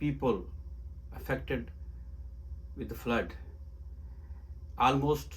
people affected with the flood. Almost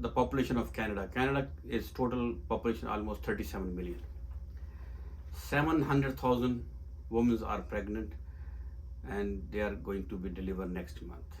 the population of Canada is total population almost 37 million. 700,000 women are pregnant and they are going to be delivered next month.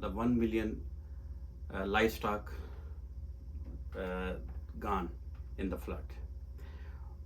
the 1 million livestock gone in the flood,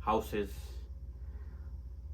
houses.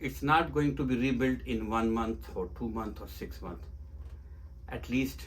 it's not going to be rebuilt in 1 month or 2 months or 6 months. At least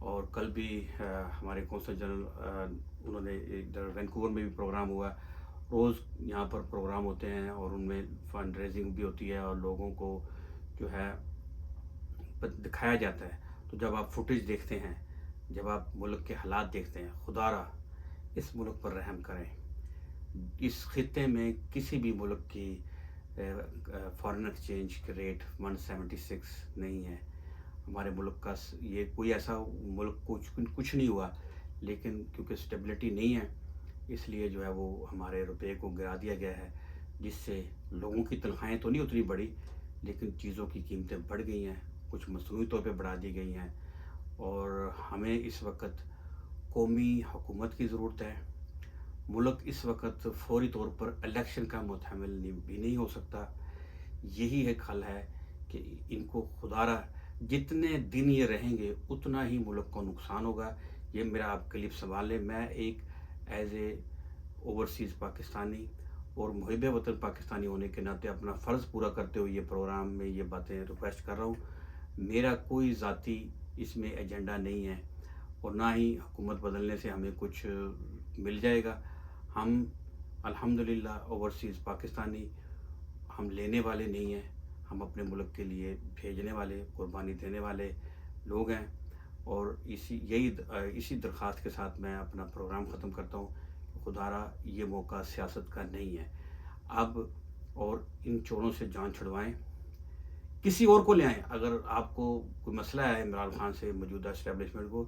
اور کل بھی ہمارے council general انہوں نے ادھر Vancouver میں بھی programme ہوا. روز یہاں پر پروگرام ہوتے ہیں اور ان میں فنڈ ریزنگ بھی ہوتی ہے اور لوگوں کو جو ہے دکھایا جاتا ہے. تو جب آپ فوٹیج دیکھتے ہیں، جب آپ ملک کے حالات دیکھتے ہیں، خدا را اس ملک پر رحم کریں. اس خطے میں کسی بھی ملک کی فارن ایکسچینج کے ریٹ 176 نہیں ہے. ہمارے ملک کا یہ کوئی ایسا ملک کچھ نہیں ہوا، لیکن کیونکہ اسٹیبلٹی نہیں ہے اس لیے جو ہے وہ ہمارے روپے کو گرا دیا گیا ہے، جس سے لوگوں کی تنخواہیں تو نہیں اتنی بڑھی لیکن چیزوں کی قیمتیں بڑھ گئی ہیں، کچھ مصنوعی طور پہ بڑھا دی گئی ہیں. اور ہمیں اس وقت قومی حکومت کی ضرورت ہے. ملک اس وقت فوری طور پر الیکشن کا متحمل بھی نہیں ہو سکتا. یہی ایک حل ہے کہ ان کو خدا را جتنے دن یہ رہیں گے اتنا ہی ملک کو نقصان ہوگا. یہ میرا آپ کلپ سنبھال لیں. میں ایک ایز اے اوورسیز پاکستانی اور محب وطن پاکستانی ہونے کے ناطے اپنا فرض پورا کرتے ہوئے یہ پروگرام میں یہ باتیں ریکویسٹ کر رہا ہوں. میرا کوئی ذاتی اس میں ایجنڈا نہیں ہے اور نہ ہی حکومت بدلنے سے ہمیں کچھ مل جائے گا. ہم الحمدللہ اوورسیز پاکستانی، ہم لینے والے نہیں ہیں، ہم اپنے ملک کے لیے بھیجنے والے، قربانی دینے والے لوگ ہیں. اور اسی درخواست کے ساتھ میں اپنا پروگرام ختم کرتا ہوں. خدا را یہ موقع سیاست کا نہیں ہے اب، اور ان چوروں سے جان چھڑوائیں. کسی اور کو لے آئیں. اگر آپ کو کوئی مسئلہ ہے عمران خان سے، موجودہ اسٹیبلشمنٹ کو،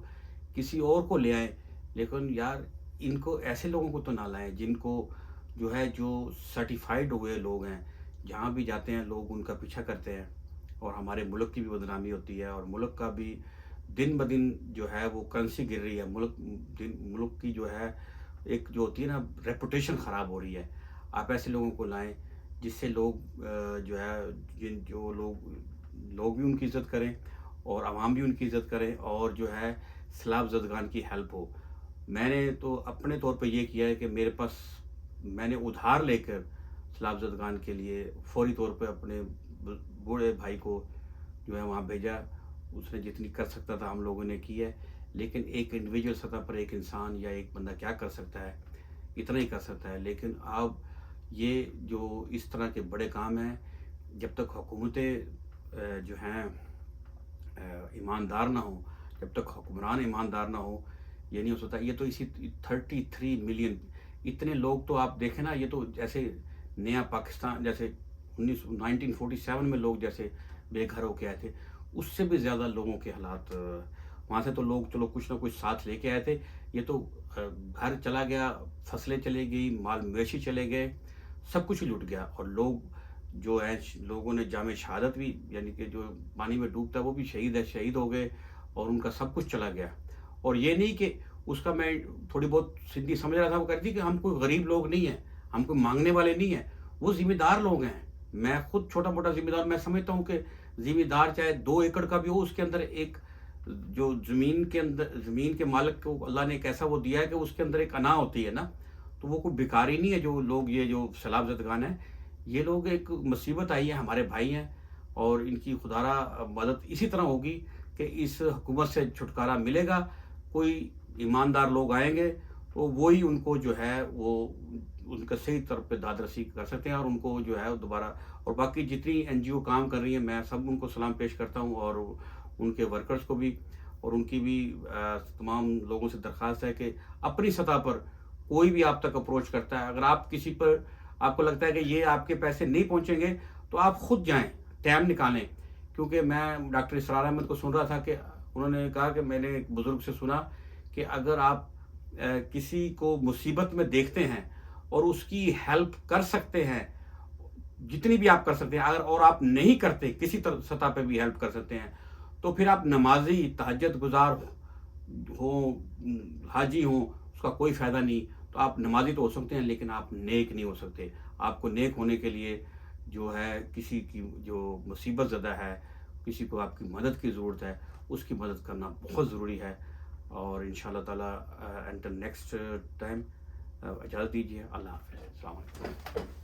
کسی اور کو لے آئیں، لیکن یار ان کو ایسے لوگوں کو تو نہ لائیں جن کو جو سرٹیفائیڈ ہوئے لوگ ہیں. جہاں بھی جاتے ہیں لوگ ان کا پیچھا کرتے ہیں اور ہمارے ملک کی بھی بدنامی ہوتی ہے اور ملک کا بھی دن بدن جو ہے وہ کرنسی گر رہی ہے. ملک کی جو ہے ایک جو ہوتی ہے نا ریپوٹیشن خراب ہو رہی ہے. آپ ایسے لوگوں کو لائیں جس سے لوگ جو ہے لوگ بھی ان کی عزت کریں اور عوام بھی ان کی عزت کریں اور جو ہے سیلاب زدگان کی ہیلپ ہو. میں نے تو اپنے طور پہ یہ کیا ہے کہ میرے پاس میں نے ادھار لے کر سیلاب زدگان کے لیے فوری طور پہ اپنے بوڑھے بھائی کو جو ہے وہاں بھیجا. اس نے جتنی کر سکتا تھا ہم لوگوں نے کی ہے، لیکن ایک انڈیویجول سطح پر ایک انسان یا ایک بندہ کیا کر سکتا ہے؟ اتنا ہی کر سکتا ہے. لیکن اب یہ جو اس طرح کے بڑے کام ہیں، جب تک حکومتیں جو ہیں ایماندار نہ ہوں، جب تک حکمران ایماندار نہ ہوں، یہ نہیں ہو سکتا. یہ تو اسی 33 ملین اتنے لوگ تو آپ دیکھیں نا، یہ تو جیسے نیا پاکستان، جیسے 1947 میں لوگ جیسے بے گھر ہو کے آئے تھے، اس سے بھی زیادہ لوگوں کے حالات. وہاں سے تو لوگ چلو کچھ نہ کچھ ساتھ لے کے آئے تھے. یہ تو گھر چلا گیا، فصلیں چلے گئی، مال مویشی چلے گئے، سب کچھ لٹ گیا. اور لوگ جو ہے لوگوں نے جامع شہادت بھی، یعنی کہ جو پانی میں ڈوبتا ہے وہ بھی شہید ہو گئے اور ان کا سب کچھ چلا گیا. اور یہ نہیں کہ اس کا میں تھوڑی بہت سندھی سمجھ رہا تھا، وہ کہتی کہ ہم کوئی غریب لوگ نہیں ہیں، ہم کوئی مانگنے والے نہیں ہیں، وہ ذمہ دار لوگ ہیں. میں خود چھوٹا موٹا ذمہ دار، میں سمجھتا ہوں کہ ذمہ دار چاہے 2 ایکڑ کا بھی ہو، اس کے اندر ایک جو زمین کے مالک کو اللہ نے ایک ایسا وہ دیا ہے کہ اس کے اندر ایک انا ہوتی ہے نا، تو وہ کوئی بیکاری نہیں ہے. جو لوگ یہ جو سیلاب زدگان ہیں، یہ لوگ ایک مصیبت آئی ہے، ہمارے بھائی ہیں اور ان کی خدا را مدد اسی طرح ہوگی کہ اس حکومت سے چھٹکارا ملے گا. کوئی ایماندار لوگ آئیں گے تو وہی ان کو جو ہے وہ ان کا صحیح طرف پہ داد رسی کر سکتے ہیں اور ان کو جو ہے دوبارہ. اور باقی جتنی این جی او کام کر رہی ہیں، میں سب ان کو سلام پیش کرتا ہوں اور ان کے ورکرز کو بھی، اور ان کی بھی تمام لوگوں سے درخواست ہے کہ اپنی سطح پر کوئی بھی آپ تک اپروچ کرتا ہے، اگر آپ کسی پر آپ کو لگتا ہے کہ یہ آپ کے پیسے نہیں پہنچیں گے تو آپ خود جائیں، ٹائم نکالیں. کیونکہ میں ڈاکٹر اسرار احمد کو سن رہا تھا کہ انہوں نے کہا کہ میں نے ایک بزرگ سے سنا کہ اگر آپ کسی کو مصیبت میں دیکھتے ہیں اور اس کی ہیلپ کر سکتے ہیں، جتنی بھی آپ کر سکتے ہیں، اگر اور آپ نہیں کرتے، کسی سطح پہ بھی ہیلپ کر سکتے ہیں، تو پھر آپ نمازی، تہجد گزار ہوں، حاجی ہوں، اس کا کوئی فائدہ نہیں. تو آپ نمازی تو ہو سکتے ہیں لیکن آپ نیک نہیں ہو سکتے. آپ کو نیک ہونے کے لیے جو ہے کسی کی جو مصیبت زدہ ہے، کسی کو آپ کی مدد کی ضرورت ہے، اس کی مدد کرنا بہت ضروری ہے. اور انشاءاللہ تعالیٰ انٹل نیکسٹ ٹائم اجازت دیجیے. اللہ حافظ. السلام علیکم.